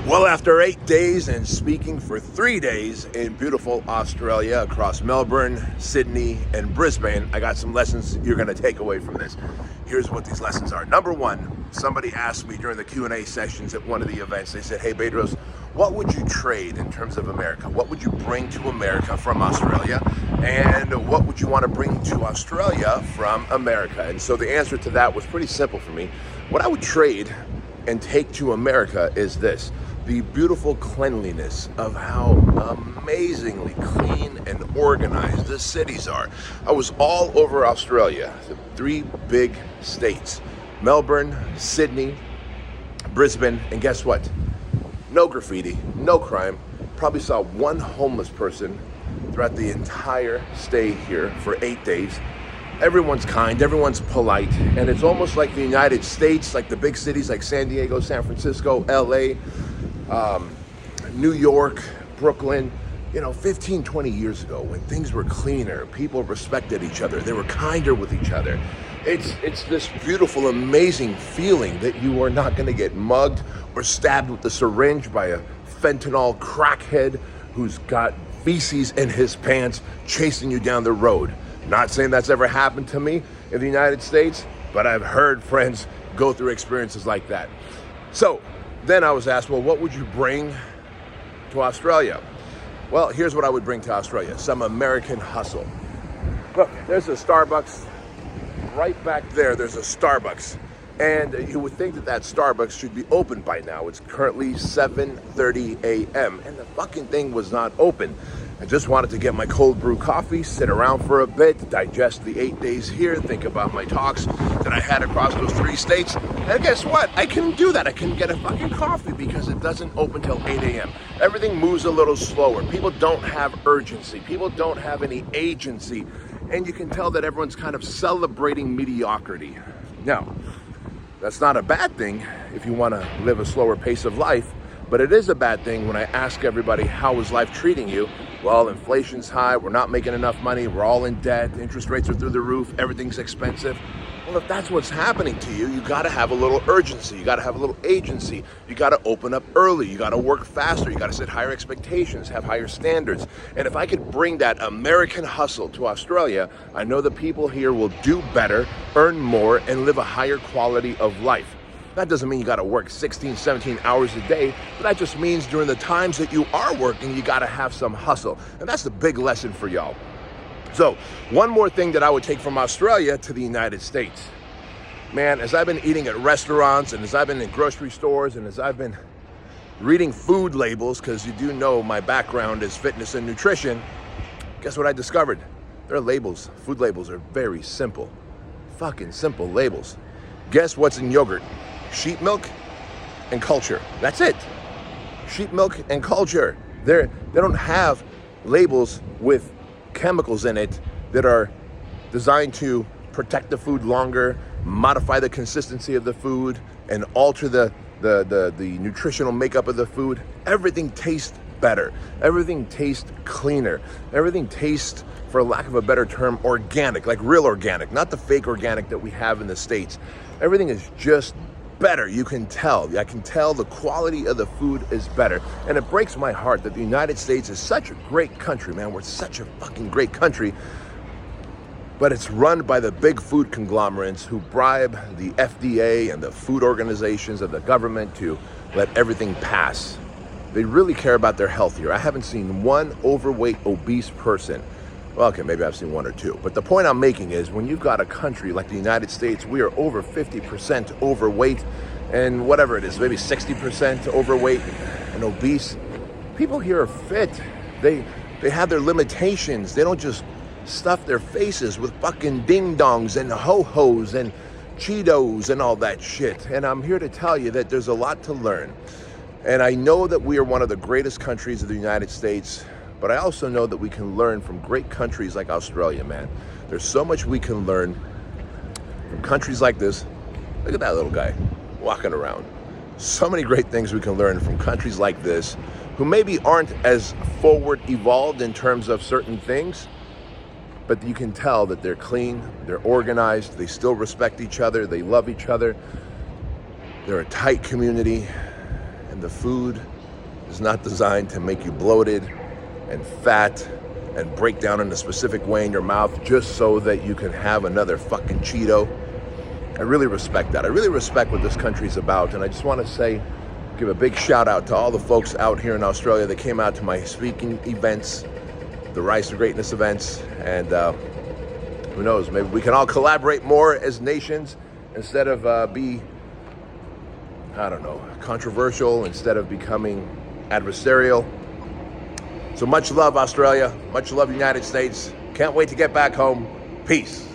Well, after 8 days and speaking for 3 days in beautiful Australia across Melbourne, Sydney, and Brisbane, I got some lessons you're going to take away from this. Here's what these lessons are. Number one, somebody asked me during the Q&A sessions at one of the events, they said, hey, Bedros, what would you trade in terms of America? What would you bring to America from Australia? And what would you want to bring to Australia from America? And so the answer to that was pretty simple for me. What I would trade and take to America is this: the beautiful cleanliness of how amazingly clean and organized the cities are. I was all over Australia, the 3 big states, Melbourne, Sydney, Brisbane, and guess what? No graffiti, no crime. Probably saw one homeless person throughout the entire stay here for 8 days. Everyone's kind, everyone's polite, and it's almost like the United States, like the big cities like San Diego, San Francisco, LA, New York, Brooklyn, 15, 20 years ago when things were cleaner, people respected each other, they were kinder with each other. It's this beautiful, amazing feeling that you are not going to get mugged or stabbed with a syringe by a fentanyl crackhead who's got feces in his pants chasing you down the road. Not saying that's ever happened to me in the United States, but I've heard friends go through experiences like that. So then I was asked, well, what would you bring to Australia? Well, here's what I would bring to Australia: some American hustle. Look, there's a Starbucks right back there. There's a Starbucks. And you would think that Starbucks should be open by now. It's currently 7:30 a.m. and the fucking thing was not open. I just wanted to get my cold brew coffee, sit around for a bit, digest the 8 days here, think about my talks that I had across those 3 states. And guess what? I couldn't do that. I couldn't get a fucking coffee because it doesn't open till 8 a.m. Everything moves a little slower. People don't have urgency. People don't have any agency. And you can tell that everyone's kind of celebrating mediocrity. Now, that's not a bad thing if you want to live a slower pace of life, but it is a bad thing when I ask everybody, how is life treating you? Well, inflation's high, we're not making enough money, we're all in debt, interest rates are through the roof, everything's expensive. Well, if that's what's happening to you, you gotta have a little urgency, you gotta have a little agency, you gotta open up early, you gotta work faster, you gotta set higher expectations, have higher standards. And if I could bring that American hustle to Australia, I know the people here will do better, earn more, and live a higher quality of life. That doesn't mean you gotta work 16, 17 hours a day, but that just means during the times that you are working, you gotta have some hustle. And that's the big lesson for y'all. So, one more thing that I would take from Australia to the United States. Man, as I've been eating at restaurants and as I've been in grocery stores and as I've been reading food labels, because you do know my background is fitness and nutrition, guess what I discovered? Their labels, food labels, are very simple. Fucking simple labels. Guess what's in yogurt? Sheep milk and culture. That's it. Sheep milk and culture. They don't have labels with chemicals in it that are designed to protect the food longer, modify the consistency of the food, and alter the nutritional makeup of the food. Everything tastes better. Everything tastes cleaner. Everything tastes, for lack of a better term, organic, like real organic, not the fake organic that we have in the States. Everything is just better. You can tell. I can tell the quality of the food is better. And it breaks my heart that the United States is such a great country, man. We're such a fucking great country. But it's run by the big food conglomerates who bribe the FDA and the food organizations of the government to let everything pass. They really care about their health here. I haven't seen one overweight, obese person. Well, okay, maybe I've seen 1 or 2. But the point I'm making is when you've got a country like the United States, we are over 50% overweight and whatever it is, maybe 60% overweight and obese. People here are fit. They have their limitations. They don't just stuff their faces with fucking ding-dongs and ho-hos and Cheetos and all that shit. And I'm here to tell you that there's a lot to learn. And I know that we are one of the greatest countries of the United States, but I also know that we can learn from great countries like Australia, man. There's so much we can learn from countries like this. Look at that little guy walking around. So many great things we can learn from countries like this, who maybe aren't as forward evolved in terms of certain things, but you can tell that they're clean, they're organized, they still respect each other, they love each other. They're a tight community, and the food is not designed to make you bloated and fat and break down in a specific way in your mouth just so that you can have another fucking Cheeto. I really respect that. I really respect what this country's about. And I just want to give a big shout out to all the folks out here in Australia that came out to my speaking events, the Rise to Greatness events. And who knows, maybe we can all collaborate more as nations instead of be, I don't know, controversial, instead of becoming adversarial. So much love, Australia. Much love, United States. Can't wait to get back home. Peace.